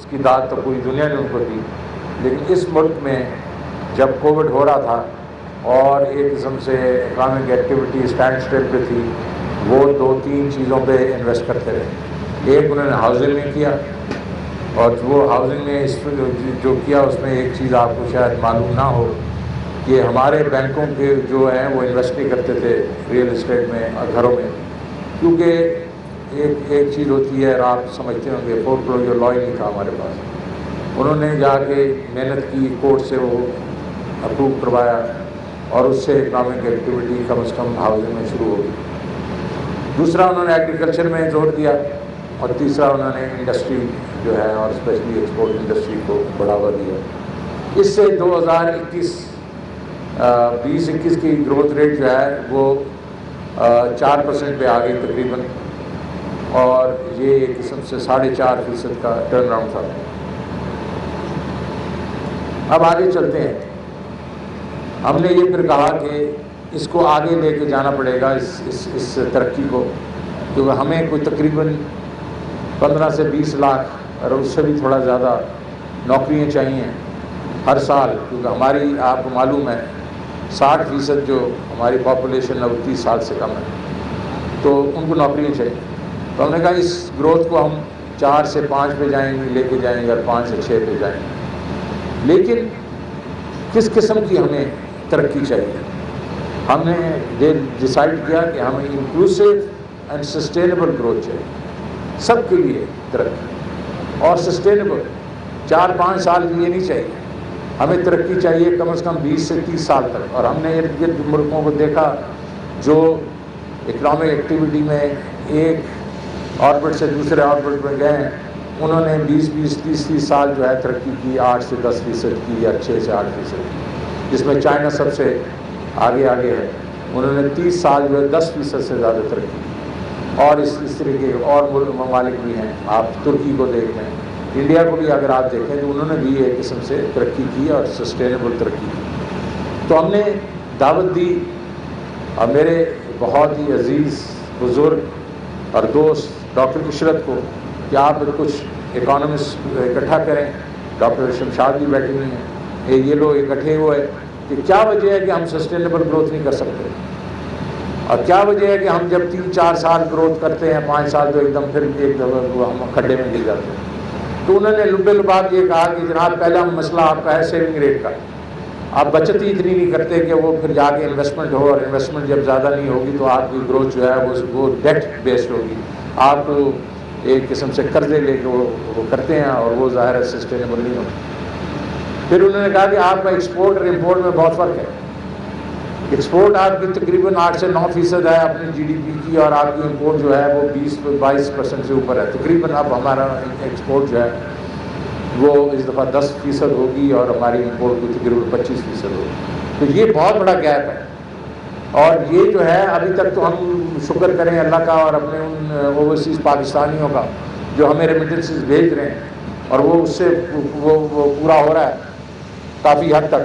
کی داد تو پوری دنیا نے ان کو دی، لیکن اس ملک میں جب کووڈ ہو رہا تھا اور ایک قسم سے اکنامک ایکٹیویٹی اسٹینڈ اسٹل پہ تھی، وہ 2-3 چیزوں پہ انویسٹ کرتے رہے۔ ایک انہوں نے ہاؤسنگ میں کیا، اور وہ ہاؤسنگ میں اس جو کیا اس میں ایک چیز آپ کو شاید معلوم نہ ہو کہ ہمارے بینکوں کے جو ہیں وہ انویسٹ نہیں کرتے تھے ریئل اسٹیٹ میں اور گھروں میں، کیونکہ ایک چیز ہوتی ہے اور آپ سمجھتے ہوں گے فور کلوجر لا ہی نہیں تھا ہمارے پاس۔ انہوں نے جا کے محنت کی، کورٹ سے وہ اپروو کروایا، اور اس سے اکنامک ایکٹیویٹی کم از کم ہاؤسنگ میں شروع ہو گئی۔ دوسرا انہوں نے ایگریکلچر میں زور دیا، اور تیسرا انہوں نے انڈسٹری جو ہے اور اسپیشلی ایکسپورٹ انڈسٹری کو بڑھاوا دیا۔ اس سے 2021 کی گروتھ ریٹ جو ہے وہ 4% پہ آ گئی تقریباً، اور یہ ایک قسم سے 4.5% کا ٹرن اراؤنڈ تھا۔ اب آگے چلتے ہیں۔ ہم نے یہ پھر کہا کہ اس کو آگے لے کے جانا پڑے گا، اس ترقی کو، کیونکہ ہمیں کوئی تقریباً 15 سے 20 لاکھ اور اس سے بھی تھوڑا زیادہ نوکریاں چاہیے ہر سال، کیونکہ ہماری آپ کو معلوم ہے 60% جو ہماری پاپولیشن ہے وہ 30 سال سے کم ہے، تو ان کو نوکریاں چاہیے۔ تو ہم نے کہا اس گروتھ کو ہم 4 سے 5 پہ جائیں گے، لے کے جائیں گے، اور 5 سے 6 پہ جائیں گے۔ لیکن کس قسم کی ہمیں ترقی چاہیے؟ ہم نے ڈیسائیڈ کیا کہ ہمیں انکلوسیو اینڈ سسٹینیبل گروتھ چاہیے، سب کے لیے ترقی، اور سسٹینیبل 4-5 سال کے لیے نہیں چاہیے، ہمیں ترقی چاہیے کم از کم 20 سے 30 سال تک۔ اور ہم نے ارد گرد ملکوں کو دیکھا جو اکنامک ایکٹیویٹی میں ایک آربٹ سے دوسرے آربٹ میں گئے، انہوں نے 20-30 سال جو ہے ترقی کی، 8 سے 10% کی، یا 6 سے 8% کی، جس میں چائنا سب سے آگے ہے، انہوں نے 30 سال جو ہے 10% سے زیادہ ترقی کی۔ اور اس طرح کے اور ممالک بھی ہیں، آپ ترکی کو دیکھ لیں، انڈیا کو بھی اگر آپ دیکھیں تو انہوں نے بھی ایک قسم سے ترقی کی اور سسٹینیبل ترقی کی۔ تو ہم نے دعوت دی، اور میرے بہت ہی عزیز بزرگ اور دوست ڈاکٹر عشرت کو کہ آپ کچھ اکانومسٹ اکٹھا کریں، ڈاکٹر شمشاد بھی بیٹھے ہوئے ہیں، یہ لوگ اکٹھے ہوئے کہ کیا وجہ ہے کہ ہم سسٹینیبل گروتھ نہیں کر سکتے، اور کیا وجہ ہے کہ ہم جب 3-4 سال گروتھ کرتے ہیں، 5 سال تو ایک دم پھر ہم کھڈے میں گر جاتے ہیں۔ تو انہوں نے لبے لباب یہ کہا کہ جناب پہلا مسئلہ آپ کا ہے سیونگ ریٹ کا، آپ بچت ہی اتنی نہیں کرتے کہ وہ پھر جا کے انویسٹمنٹ ہو، اور انویسٹمنٹ جب زیادہ نہیں ہوگی تو آپ کی گروتھ جو ہے وہ ڈیٹ بیسڈ ہوگی، آپ ایک قسم سے قرضے لے کے وہ کرتے ہیں، اور وہ ظاہر ہے سسٹینیبل نہیں ہوگی۔ پھر انہوں نے کہا کہ آپ کا ایکسپورٹ اور امپورٹ میں بہت فرق ہے، ایکسپورٹ آپ کی تقریباً 8 سے 9% ہے اپنی جی ڈی پی کی، اور آپ کی امپورٹ جو ہے وہ 20-22% سے اوپر ہے تقریباً۔ اب ہمارا ایکسپورٹ جو ہے وہ اس دفعہ 10% ہوگی، اور ہماری امپورٹ کو تقریباً 25% ہوگی۔ تو یہ بہت بڑا گیپ ہے، اور یہ جو ہے ابھی تک تو ہم شکر کریں اللہ کا اور اپنے ان اوورسیز پاکستانیوں کا جو ہمیں ریمیٹنسز بھیج رہے ہیں، اور وہ اس سے وہ پورا ہو رہا ہے کافی حد تک،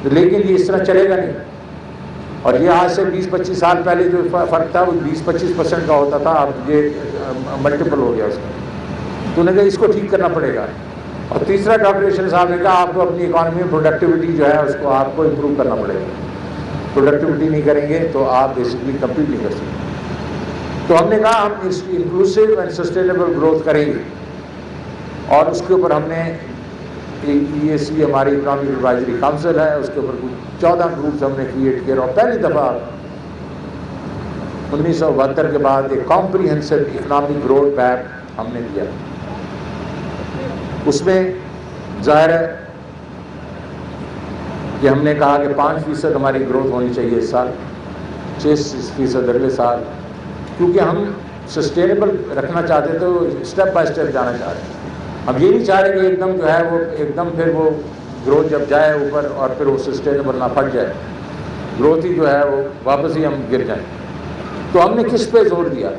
لیکن یہ اس طرح چلے گا نہیں۔ اور یہ آج سے 20-25 سال پہلے جو فرق تھا وہ 20-25% کا ہوتا تھا، اب یہ ملٹیپل ہو گیا اس کا۔ تو انہوں نے کہا اس کو ٹھیک کرنا پڑے گا۔ اور تیسرا ڈاکٹر عشرت صاحب نے کہا آپ کو اپنی اکانومی میں پروڈکٹیوٹی جو ہے اس کو آپ کو امپروو کرنا پڑے گا، پروڈکٹیوٹی نہیں کریں گے تو آپ بیسکلی کمپیٹ نہیں کر سکتے۔ تو ہم نے کہا ہم اس کی انکلوسیو اینڈ سسٹینیبل گروتھ کریں گے، اور اس کے اوپر ہم نے EAC ہماری اکنامک ایڈوائزری کاؤنسل ہے، اس کے اوپر 14 گروپس ہم نے کریٹ کیے، اور پہلی دفعہ 1972 کے بعد ایک کمپریہنسو اکنامک روڈ میپ ہم نے دیا۔ اس میں ظاہر ہے کہ ہم نے کہا کہ 5% ہماری گروتھ ہونی چاہیے اس سال، 6% اگلے سال، کیونکہ ہم سسٹینیبل رکھنا چاہتے تو اسٹیپ بائی اسٹیپ جانا چاہتے ہیں۔ ہم یہ نہیں چاہ رہے کہ ایک دم جو ہے وہ ایک دم پھر وہ گروتھ جب جائے اوپر اور پھر وہ سسٹینیبل نہ پھٹ جائے، گروتھ ہی جو ہے وہ واپس ہی ہم گر جائیں۔ تو ہم نے کس پہ زور دیا؟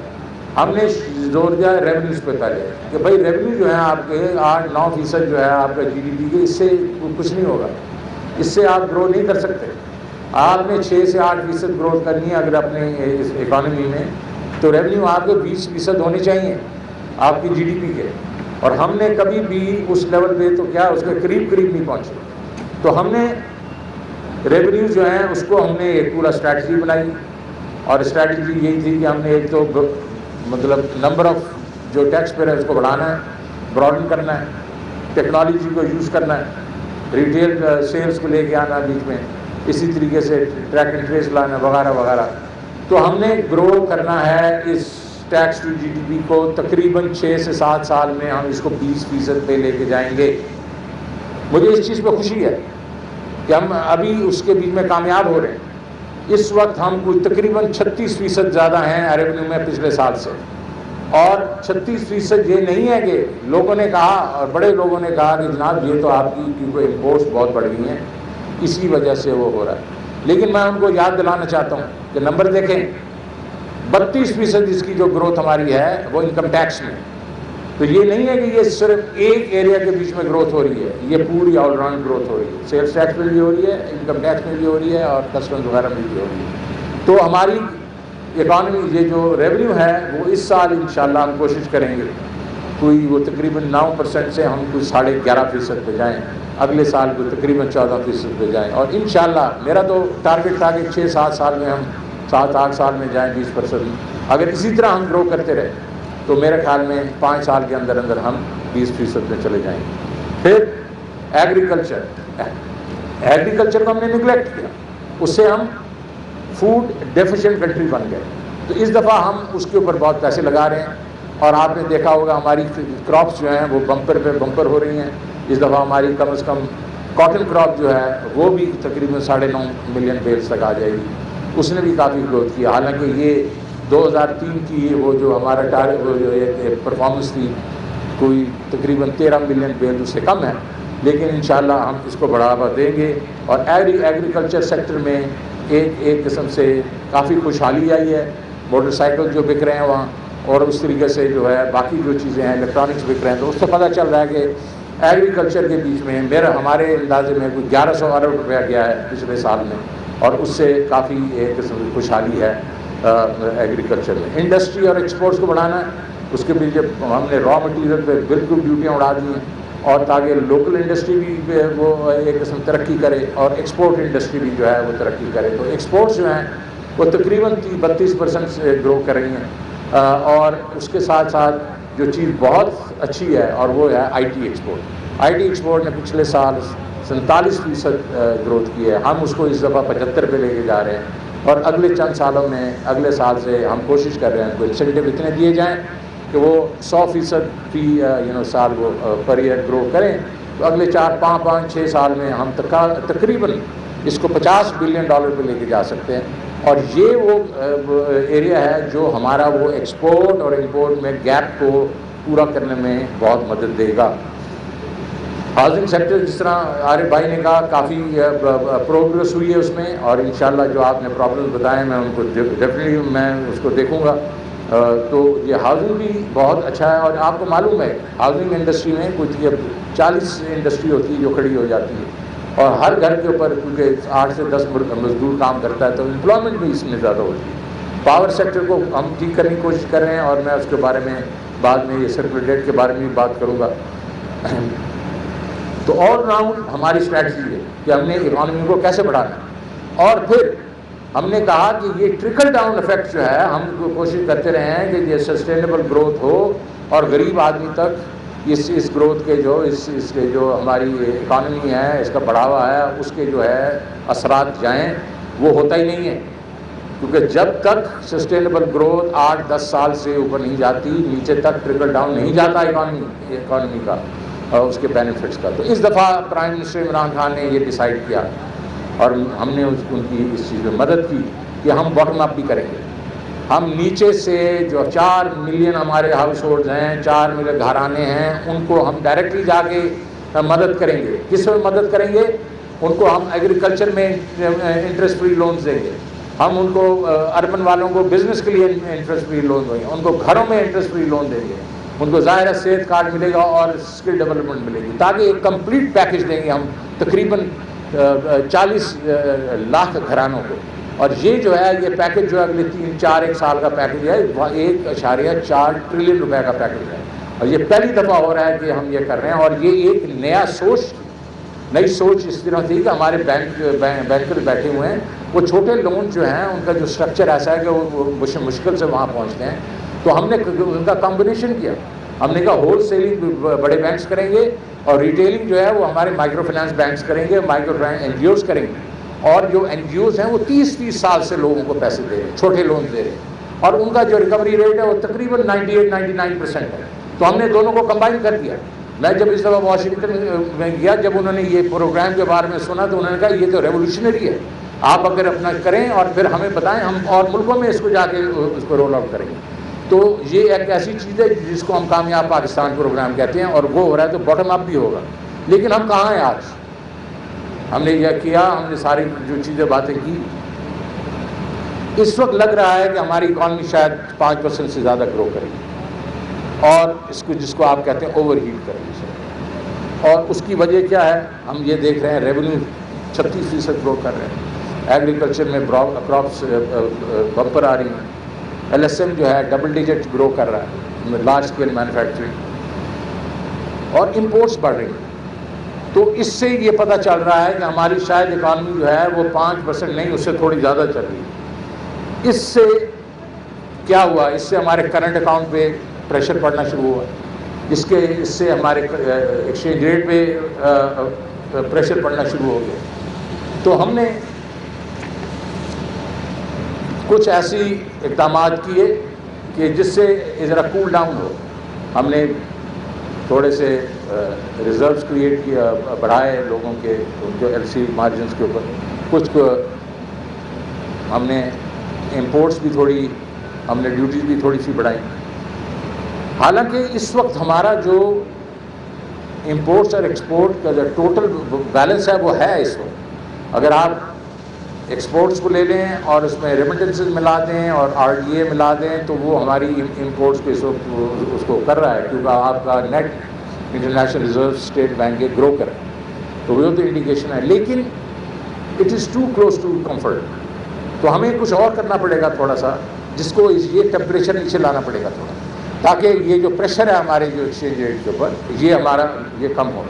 ہم نے زور دیا ریونیوز پہ پہلے، کہ بھائی ریونیو جو ہے آپ کے 8-9% جو ہے آپ کا جی ڈی پی کے، اس سے کچھ نہیں ہوگا، اس سے آپ گرو نہیں کر سکتے۔ آپ نے 6 سے 8% گروتھ کرنی ہے اگر اپنے اس اکانومی میں، تو ریونیو آپ کے 20% ہونے چاہیے آپ کی جی ڈی پی کے۔ اور ہم نے کبھی بھی اس لیول پہ تو کیا اس کے قریب نہیں پہنچے. تو ہم نے ریونیو جو ہیں اس کو ہم نے ایک پورا اسٹریٹجی بنائی, اور اسٹریٹجی یہی تھی کہ ہم نے ایک تو مطلب نمبر آف جو ٹیکس پیئر ہے اس کو بڑھانا ہے, براڈن کرنا ہے, ٹیکنالوجی کو یوز کرنا ہے, ریٹیل سیلز کو لے کے آنا بیچ میں, اسی طریقے سے ٹریک اینڈ ٹریس لانا وغیرہ وغیرہ. تو ہم نے گرو کرنا ہے اس tax to G D P کو تقریباً 6 سے 7 سال میں ہم اس کو 20% پہ لے کے جائیں گے. مجھے اس چیز پہ خوشی ہے کہ ہم ابھی اس کے بیچ میں کامیاب ہو رہے ہیں. اس وقت ہم کوئی تقریباً 36% زیادہ ہیں ریونیو میں پچھلے سال سے, اور 36% یہ نہیں ہے کہ لوگوں نے کہا, اور بڑے لوگوں نے کہا کہ جناب یہ تو آپ کی کیونکہ امپورٹس بہت بڑھ گئی ہیں اسی وجہ سے وہ ہو رہا ہے. لیکن میں ان کو یاد دلانا چاہتا ہوں کہ نمبر دیکھیں, 32% اس کی جو گروتھ ہماری ہے وہ انکم ٹیکس میں. تو یہ نہیں ہے کہ یہ صرف ایک ایریا کے بیچ میں گروتھ ہو رہی ہے, یہ پوری آل راؤنڈ گروتھ ہو رہی ہے. سیلس ٹیکس میں بھی ہو رہی ہے, انکم ٹیکس میں بھی ہو رہی ہے, اور کسٹمز وغیرہ میں بھی ہو رہی ہے. تو ہماری اکانومی یہ جو ریونیو ہے وہ اس سال انشاءاللہ ہم کوشش کریں گے کوئی وہ تقریباً 9% سے ہم کوئی 11.5% پہ جائیں, اگلے سال کو تقریباً 14% پہ جائیں, اور انشاءاللہ میرا تو ٹارگٹ تھا کہ 6-7 سال میں ہم 7-8 سال میں جائیں 20%. اگر اسی طرح ہم گرو کرتے رہے تو میرے خیال میں 5 سال کے اندر اندر ہم 20% میں چلے جائیں گے. پھر ایگریکلچر کو ہم نے نگلیکٹ کیا, اس سے ہم فوڈ ڈیفیشینٹ کنٹری بن گئے. تو اس دفعہ ہم اس کے اوپر بہت پیسے لگا رہے ہیں, اور آپ نے دیکھا ہوگا ہماری کراپس جو ہیں وہ بمپر پہ بمپر ہو رہی ہیں. اس دفعہ ہماری کم از کم کاٹن کراپ جو ہے وہ بھی تقریباً 9.5 ملین بیلز تک آ جائے گی. اس نے بھی کافی گروتھ کیا, حالانکہ یہ 2003 کی وہ جو ہمارا پرفارمنس تھی کوئی تقریباً 13 ملین بیل اس سے کم ہے, لیکن انشاءاللہ ہم اس کو بڑھاوا دیں گے. اور ایگریکلچر سیکٹر میں ایک قسم سے کافی خوشحالی آئی ہے. موٹر سائیکل جو بک رہے ہیں وہاں, اور اس طریقے سے جو ہے باقی جو چیزیں ہیں الیکٹرانکس بک رہے ہیں, تو اس سے پتہ چل رہا ہے کہ ایگریکلچر کے بیچ میں ہمارے اندازے میں کوئی 1100 ارب روپیہ گیا ہے پچھلے سال میں, اور اس سے کافی ایک قسم کی خوشحالی ہے ایگریکلچر میں. انڈسٹری اور ایکسپورٹس کو بڑھانا ہے, اس کے بھی جب ہم نے را مٹیریل پہ بالکل ڈیوٹیاں اڑا دی ہیں, اور تاکہ لوکل انڈسٹری بھی وہ ایک قسم ترقی کرے اور ایکسپورٹ انڈسٹری بھی جو ہے وہ ترقی کرے. تو ایکسپورٹس جو ہیں وہ تقریباً 32% سے گرو کر رہی ہیں, اور اس کے ساتھ ساتھ جو چیز بہت اچھی ہے اور وہ ہے I T export. I T export نے پچھلے سال 47% گروتھ کی ہے. ہم اس کو اس دفعہ 75 پہ لے کے جا رہے ہیں, اور اگلے چند سالوں میں اگلے سال سے ہم کوشش کر رہے ہیں کوئی انسینٹیو اتنے دیے جائیں کہ وہ 100% فی سال وہ پر ایئر گرو کریں. تو اگلے 4-5-6 سال میں ہم تقریباً اس کو $50 بلین پہ لے کے جا سکتے ہیں. اور یہ وہ ایریا ہے جو ہمارا وہ ایکسپورٹ اور امپورٹ میں گیپ کو پورا کرنے میں بہت مدد دے گا. ہاؤسنگ سیکٹر جس طرح عارف بھائی نے کہا کافی پروگرس ہوئی ہے اس میں, اور انشاءاللہ جو آپ نے پرابلم بتائے میں ان کو ڈیفینیٹلی میں اس کو دیکھوں گا. تو یہ ہاؤسنگ بھی بہت اچھا ہے, اور آپ کو معلوم ہے ہاؤسنگ انڈسٹری میں کچھ 40 انڈسٹری ہوتی ہے جو کھڑی ہو جاتی ہے, اور ہر گھر کے اوپر کیونکہ 8 سے 10 مزدور کام کرتا ہے, تو امپلائمنٹ بھی اس میں زیادہ ہوتی ہے. پاور سیکٹر کو ہم ٹھیک کرنے کی کوشش کر رہے ہیں, اور میں اس کے بارے میں بعد میں یہ سرکل ڈیٹ کے بارے میں بھی بات کروں گا. تو آل راؤنڈ ہماری اسٹریٹجی ہے کہ ہم نے اکانومی کو کیسے بڑھانا ہے. اور پھر ہم نے کہا کہ یہ ٹرکل ڈاؤن افیکٹ جو ہے ہم کوشش کرتے رہے ہیں کہ یہ سسٹینیبل گروتھ ہو, اور غریب آدمی تک اس گروتھ کے جو اس کے جو ہماری اکانومی ہے اس کا بڑھاوا ہے اس کے جو ہے اثرات جائیں. وہ ہوتا ہی نہیں ہے, کیونکہ جب تک سسٹینیبل گروتھ 8-10 سال سے اوپر نہیں جاتی, نیچے تک ٹرکل ڈاؤن نہیں جاتا اکانومی کا اس کے بینیفٹس کا. تو اس دفعہ پرائم منسٹر عمران خان نے یہ ڈیسائیڈ کیا, اور ہم نے ان کی اس چیز میں مدد کی کہ ہم باٹم اپ بھی کریں گے. ہم نیچے سے جو 4 ملین ہمارے ہاؤس ہولڈز ہیں, 4 ملین گھرانے ہیں, ان کو ہم ڈائریکٹلی جا کے مدد کریں گے. کس میں مدد کریں گے؟ ان کو ہم ایگریکلچر میں انٹرسٹ فری لونز دیں گے, ہم ان کو اربن والوں کو بزنس کے لیے انٹرسٹ فری لون دیں گے, ان کو گھروں میں انٹرسٹ فری لون دیں گے, ان کو ظاہر صحت کارڈ ملے گا اور اسکل ڈیولپمنٹ ملے گی, تاکہ ایک کمپلیٹ پیکج دیں گے ہم تقریباً 40 لاکھ گھرانوں کو. اور یہ جو ہے یہ پیکج جو ہے اگلے 3-4 سال کا پیکج ہے, 1.4 ٹریلین روپے کا پیکج ہے. اور یہ پہلی دفعہ ہو رہا ہے کہ ہم یہ کر رہے ہیں. اور یہ ایک نئی سوچ اس طرح تھی کہ ہمارے بینکر بیٹھے ہوئے ہیں, وہ چھوٹے لون جو ہیں ان کا جو اسٹرکچر ایسا ہے کہ وہ مشکل سے وہاں پہنچتے ہیں. تو ہم نے ان کا کمبینیشن کیا. ہم نے کہا ہول سیلنگ بڑے بینکس کریں گے اور ریٹیلنگ جو ہے وہ ہمارے مائکرو فائنانس بینکس کریں گے, مائکرو این جی اوز کریں گے. اور جو این جی اوز ہیں وہ 30 سال سے لوگوں کو پیسے دے رہے ہیں, چھوٹے لون دے رہے ہیں, اور ان کا جو ریکوری ریٹ ہے وہ تقریباً 98-99% ہے. تو ہم نے دونوں کو کمبائن کر دیا. میں جب اس دفعہ واشنگٹن میں گیا, جب انہوں نے یہ پروگرام کے بارے میں سنا تو انہوں نے کہا یہ تو ریولیوشنری ہے, آپ اگر اپنا کریں اور پھر ہمیں بتائیں, ہم اور ملکوں میں اس کو جا کے اس کو رول آؤٹ کریں گے. تو یہ ایک ایسی چیز ہے جس کو ہم کامیاب پاکستان پروگرام کہتے ہیں, اور وہ ہو رہا ہے تو باٹم اپ بھی ہوگا. لیکن ہم کہاں ہیں آج؟ ہم نے یہ کیا, ہم نے ساری جو چیزیں باتیں کی. اس وقت لگ رہا ہے کہ ہماری اکانومی شاید 5% سے زیادہ گرو کرے گی, اور اس کو جس کو آپ کہتے ہیں اوور ہیٹ کرے گی. اور اس کی وجہ کیا ہے؟ ہم یہ دیکھ رہے ہیں ریونیو 36% گرو کر رہے ہیں, ایگریکلچر میں کراپس بمپر آ رہی ہیں, ایل ایس ایم جو ہے ڈبل ڈیجٹ گرو کر رہا ہے, لارج اسکیل مینوفیکچرنگ, اور امپورٹس بڑھ رہی ہیں. تو اس سے یہ پتہ چل رہا ہے کہ ہماری شاید اکانومی جو ہے وہ 5% نہیں, اس سے تھوڑی زیادہ چل رہی ہے. اس سے کیا ہوا؟ اس سے ہمارے کرنٹ اکاؤنٹ پہ پریشر پڑنا شروع ہوا, اس سے ہمارے ایکسچینج ریٹ پہ پریشر پڑنا شروع ہو گیا. تو ہم نے کچھ ایسی اقدامات کیے کہ جس سے ذرا کول ڈاؤن ہو. ہم نے تھوڑے سے ریزروز کریٹ کیا, بڑھائے لوگوں کے ان کے ایل سی مارجنس کے اوپر. کچھ کو ہم نے امپورٹس بھی تھوڑی, ہم نے ڈیوٹیز بھی تھوڑی سی بڑھائی. حالانکہ اس وقت ہمارا جو امپورٹس اور ایکسپورٹ کا جو ٹوٹل بیلنس ہے وہ ہے اس وقت, اگر آپ ایکسپورٹس کو لے لیں اور اس میں ریمیٹنسز ملا دیں اور آر ڈی اے ملا دیں تو وہ ہماری امپورٹس کو اس وقت اس کو کر رہا ہے, کیونکہ آپ کا net international reserve state bank کے گرو کر رہے ہیں. تو وہ تو انڈیکیشن ہے, لیکن it is too close to comfort. تو ہمیں کچھ اور کرنا پڑے گا تھوڑا سا, جس کو یہ ٹیمپریچر نیچے لانا پڑے گا تھوڑا, تاکہ یہ جو پریشر ہے ہمارے جو ایکسچینج ریٹ کے اوپر یہ ہمارا یہ کم ہو.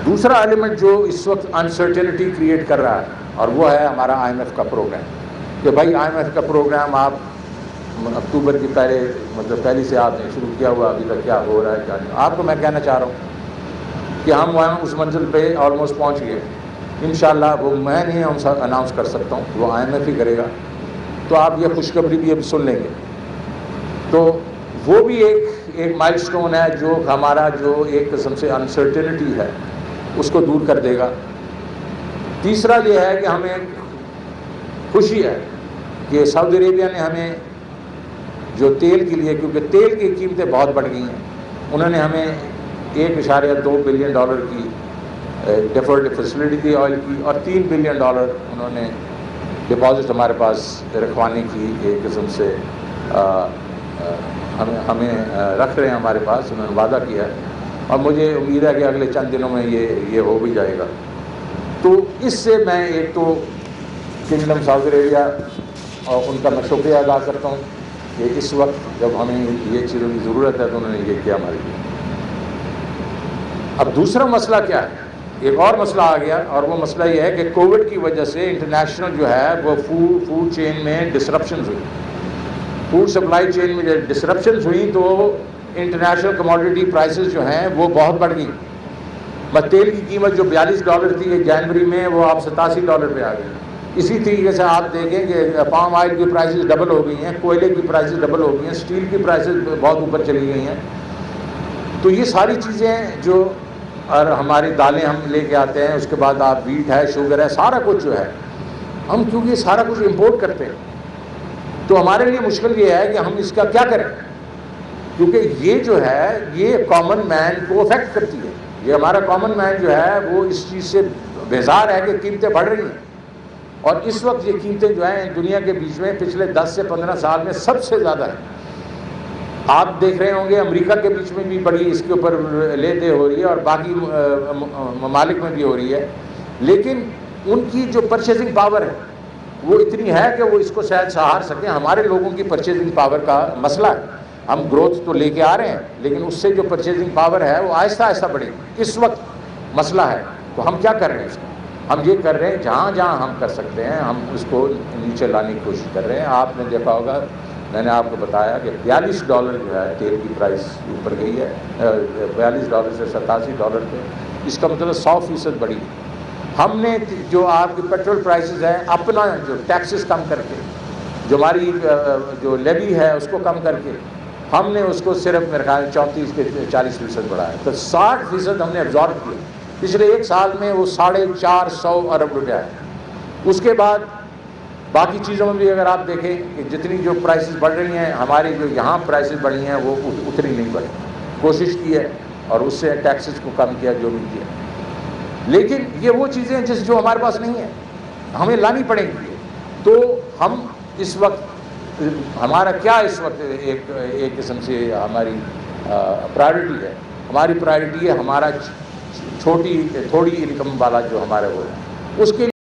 دوسرا ایلیمنٹ جو اس وقت انسرٹینٹی کریٹ کر رہا ہے, اور وہ ہے ہمارا آئی ایم ایف کا پروگرام. کہ بھائی آئی ایم ایف کا پروگرام آپ اکتوبر کی پہلی سے آپ نے شروع کیا ہوا, ابھی تک کیا ہو رہا ہے کیا نہیں. آپ کو میں کہنا چاہ رہا ہوں کہ ہم وہاں اس منزل پہ آلموسٹ پہنچ گئے. انشاءاللہ وہ میں نہیں اناؤنس کر سکتا ہوں, وہ آئی ایم ایف ہی کرے گا. تو آپ یہ خوشخبری بھی اب سن لیں گے. تو وہ بھی ایک مائل سٹون ہے جو ہمارا جو ایک قسم سے انسرٹینٹی ہے اس کو دور کر دے گا. تیسرا یہ ہے کہ ہمیں خوشی ہے کہ سعودی عربیہ نے ہمیں جو تیل کے لیے, کیونکہ تیل کی قیمتیں بہت بڑھ گئی ہیں, انہوں نے ہمیں $1.2 بلین کی ڈیفرڈ فیسلٹی دی آئل کی, اور $3 بلین انہوں نے ڈپازٹ ہمارے پاس رکھوانے کی ایک قسم سے ہمیں رکھ رہے ہیں ہمارے پاس, انہوں نے وعدہ کیا ہے. اور مجھے امید ہے کہ اگلے چند دنوں میں یہ ہو بھی جائے گا. تو اس سے میں ایک تو کنگڈم سعودی عربیہ اور ان کا میں شکریہ ادا کرتا ہوں کہ اس وقت جب ہمیں یہ چیزوں کی ضرورت ہے تو انہوں نے یہ کیا ہمارے لیے. اب دوسرا مسئلہ کیا ہے؟ ایک اور مسئلہ آ گیا, اور وہ مسئلہ یہ ہے کہ کووڈ کی وجہ سے انٹرنیشنل جو ہے وہ فوڈ چین میں ڈسرپشنز ہوئی, فوڈ سپلائی چین میں جب ڈسرپشنز ہوئیں تو انٹرنیشنل کموڈیٹی پرائسز جو ہیں وہ بہت بڑھ گئیں. بس تیل کی قیمت جو $42 تھی جنوری میں, وہ آپ $87 پہ آ گئی. اسی طریقے سے آپ دیکھیں کہ پام آئل کی پرائسز ڈبل ہو گئی ہیں, کوئلے کی پرائسز ڈبل ہو گئی ہیں, اسٹیل کی پرائسز بہت اوپر چلی گئی ہیں. تو یہ ساری چیزیں جو, اور ہماری دالیں ہم لے کے آتے ہیں, اس کے بعد آپ ویٹ ہے, شوگر ہے, سارا کچھ جو ہے ہم کیونکہ یہ سارا کچھ امپورٹ کرتے ہیں, تو ہمارے لیے مشکل یہ ہے کہ ہم اس کا کیا کریں, کیونکہ یہ جو ہے یہ کامن مین کو افیکٹ کرتی ہے. یہ ہمارا کامن مین جو ہے وہ اس چیز سے بیزار ہے کہ قیمتیں بڑھ رہی ہیں. اور اس وقت یہ قیمتیں جو ہیں دنیا کے بیچ میں پچھلے 10 سے 15 سال میں سب سے زیادہ ہیں. آپ دیکھ رہے ہوں گے امریکہ کے بیچ میں بھی بڑی اس کے اوپر لے دے ہو رہی ہے, اور باقی ممالک میں بھی ہو رہی ہے, لیکن ان کی جو پرچیزنگ پاور ہے وہ اتنی ہے کہ وہ اس کو شاید سہار سکیں. ہمارے لوگوں کی پرچیزنگ پاور کا مسئلہ ہے. ہم گروتھ تو لے کے آ رہے ہیں لیکن اس سے جو پرچیزنگ پاور ہے وہ آہستہ آہستہ بڑھے گی. اس وقت مسئلہ ہے. تو ہم کیا کر رہے ہیں اس کو؟ ہم یہ کر رہے ہیں جہاں جہاں ہم کر سکتے ہیں ہم اس کو نیچے لانے کی کوشش کر رہے ہیں. آپ نے دیکھا ہوگا میں نے آپ کو بتایا کہ $42 جو ہے تیل کی پرائس اوپر گئی ہے, $42 سے $87 پہ. اس کا مطلب 100% بڑھی. ہم نے جو آپ کی پیٹرول پرائسز ہیں اپنا جو ٹیکسز کم کر کے, جو ہماری جو لیوی ہے اس کو کم کر کے ہم نے اس کو صرف میرے خیال 34 سے 40% بڑھایا. تو 60% ہم نے ایبزارب کیا. پچھلے ایک سال میں وہ $450 ارب ہے. اس کے بعد باقی چیزوں میں بھی اگر آپ دیکھیں کہ جتنی جو پرائسز بڑھ رہی ہیں, ہماری جو یہاں پرائسز بڑھی ہیں وہ اتنی نہیں بڑھی. کوشش کی ہے اور اس سے ٹیکسز کو کم کیا جو بھی کیا. لیکن یہ وہ چیزیں ہیں جو ہمارے پاس نہیں ہیں, ہمیں لانی پڑیں گی. تو ہم اس وقت ہمارا کیا اس وقت ایک قسم سے ہماری پرائرٹی ہے. ہماری پرائرٹی ہے ہمارا تھوڑی انکم والا جو ہمارا وہ ہے اس کے